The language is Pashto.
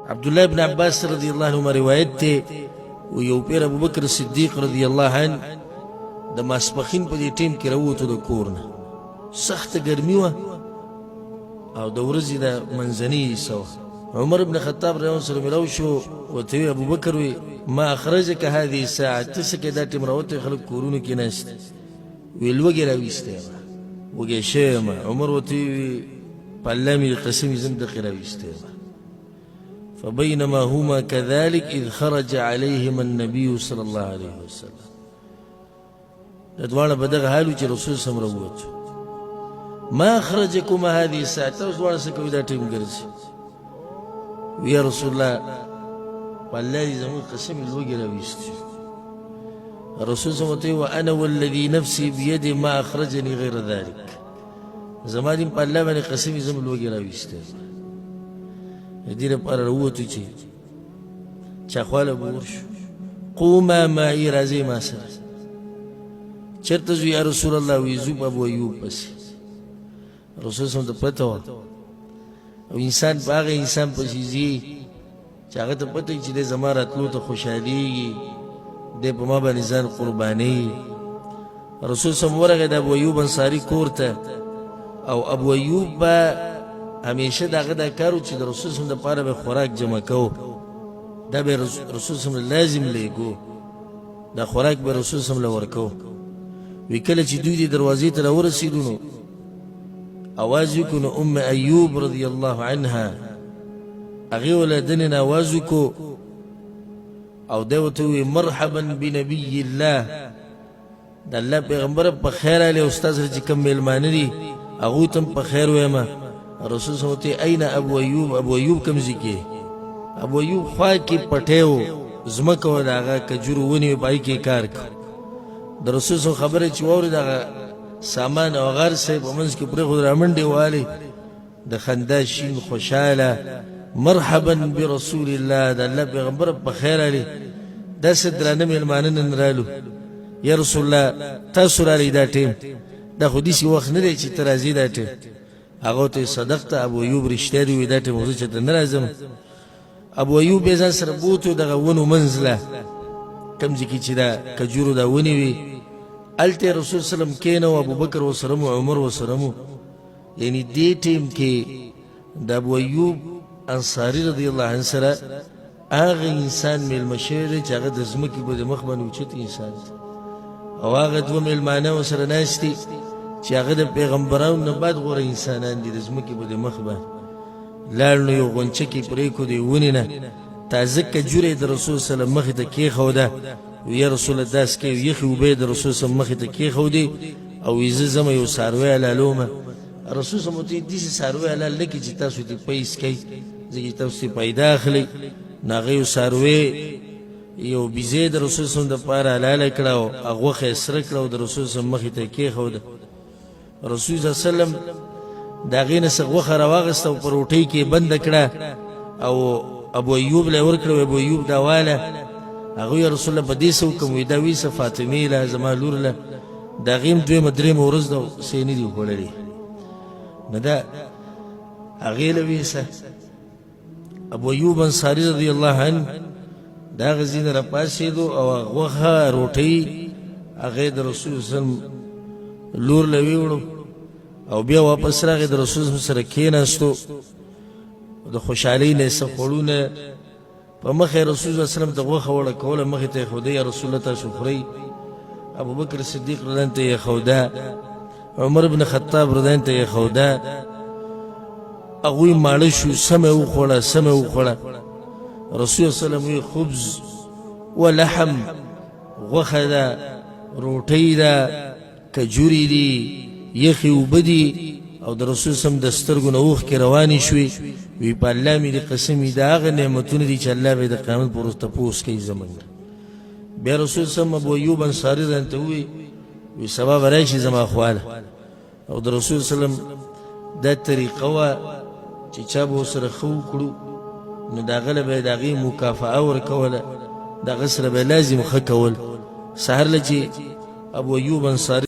عبدالله ابن عباس رضی اللہ عنہ روایت تے و یو پیر ابو بکر صدیق رضی اللہ عنہ دا ماسپخین پا دی ٹیم کی روتو دا کورنا سخت گرمی و او دا ورزی دا منزنی سوا عمر ابن خطاب رضی اللہ عنہ روشو و تیوی ابو بکر وی ما اخرجک هذه الساعة تسکے دا ٹیم روتو خلق کورونو کی ناست وی الوگی رویستے وگی شیما عمر و تیوی پالامی قسمی زندقی رویستے فبينما هما كذلك إذ خرج عليهما النبي صلى الله عليه وسلم ادوانا بدغ حالو چه رسول سم روت ما أخرجكما هذه الساعة ادوانا سكو دا تيم گرزي ويا رسول الله والله زمون قسم الوجه رويستي الرسول صلى الله عليه وسلم وأنا والذي نفسي بيدي ما أخرجني غير ذلك زمانين بالله من قسم زم الوجه رويستي دیر پر روتو چی چاخوالا بورش قوما مائی رازی ما سر چرتزو یا رسول اللہ ویزوب ابو ایوب پسی رسول صلی اللہ پتاو او انسان پا آغا انسان پسی زی چاگه تا پتاوی چی دے زمارت لو تا خوشحالی دے پا ما با نزان قربانی رسول صلی اللہ ورغی دا ابو ایوب انصاری کورتا او ابو ایوب با ہمیشہ دا غدا کارو چی دا رسول صلی اللہ علیہ وسلم دا پارا بے خوراک جمع کو دا بے رسول صلی اللہ علیہ وسلم لازم لے گو دا خوراک بے رسول صلی اللہ علیہ وسلم ورکو وی کل چی دوی دی دروازی تا ورسیدونو آوازی کنو ام ایوب رضی اللہ عنہا اغیولا دنن آوازی کو او دیوتوی مرحبا بنبی اللہ دا اللہ پیغمبر پا خیر آلی استاذ رجی کم میلمانی دی اغوتم پا خیر ویما رسول صلی اللہ علیہ وسلم این ابو ایوب ابو ایوب کم ذکی ابو ایوب خواہ کی پٹھیو زمکو داغا کجورو ونی بائی کی کار کر در رسول صلی اللہ علیہ وسلم خبر چواری داغا سامان او غار سے بمنز کی پری خود رامنڈی والی دا خنداشین خوشالا مرحبا برسول اللہ دا اللہ پیغمبر بخیر آلی دا صدرانم علمانن انرالو یا رسول اللہ تاثر آلی دا ٹیم دا خودیسی وقت ندے چی ترازی دا ٹیم اگو تے صدقتا ابو ایوب رشتہ دیوی دا ٹیم موضوع چاہتا نرازم ابو ایوب بیزان سر بوتو دا ونو منزلہ کم زکی چی دا کجورو دا ونیوی التے رسول صلی اللہ علیہ وسلم کینو ابو بکر و سرمو عمر و سرمو یعنی دی ٹیم کے دا ابو ایوب انصاری رضی اللہ عنہ سر آغا انسان میل مشیر چاگا دزمکی بود مخبن وچت انسان او آغا دو میل مانا و سر ناستی چاگا دا پیغمبران نباد غور انسانان دی دزمکی بود مخبن لالنو یو غنچکی پریکو دی ونینا تازک جوری دا رسول صلی اللہ علیہ وسلم مخی تا کی خودا ویا رسول اللہ داس کے یخی وبی دا رسول صلی اللہ علیہ وسلم مخی تا کی خودی او ایزم یو ساروی علالوما رسول صلی اللہ علیہ وسلم دیسی ساروی علال لکی چی تاسو تی پیس کی زکی تاسو تی پیدا اخلی ناغیو ساروی یو بیزی دا رسول صلی اللہ علیہ وسلم دا پار علال کراو اغوخ اسرکراو دا رسول صلی اللہ علیہ وسلم مخی تا کی خودا رسول صلی اللہ علیہ وسلم دا غین سغوخ رواغستا و پروٹی کی بند کرا او ابو ایوب لے ورکڑو ابو ایوب دا والا اگو یا رسول اللہ بدیسو کم ویدا ویسا فاطمی لہ زمان لور لہ دا غیم دوی مدریم ورز دا سینی دیو پوڑلی ندا اغیل ویسا ابو ایوب انصاری رضی اللہ عنہ دا غزین رپاسی دو او اغوخا روٹی اغید رسول صلی اللہ علیہ وسلم لور لویوڑو او بیا واپس راغی دا رسول صلی اللہ علیہ وسلم کیناستو دا خوشحالی نیسا خوڑونا پا مخی رسول اللہ علیہ وسلم تا غوخا وڑا کولا مخی تا خودا یا رسول اللہ تا شخری ابو بکر صدیق ردان تا یا خودا عمر بن خطاب ردان تا یا خودا اگوی مالشو سم او خوڑا سم او خوڑا رسول اللہ علیہ وسلم خبز و لحم غوخا دا روٹی دا کجوری دی یخی و بدی او در رسول سم دسترگو نوخ کی روانی شوی وی پا اللہ می دی قسمی دا آغا نعمتون دی چا اللہ بی دا قیامت پر تپوس کی زمان بیا رسول سم ابو ایوب انصاری رانتا ہوئی وی سباب رایشی زمان خوالا او در رسول سلم دا طریقہ وا چی چا بو سر خو کرو نو دا غلب دا غی مکافعہ ورکولا دا غسر بی لازم خکول سہر لچی ابو ایوب انصاری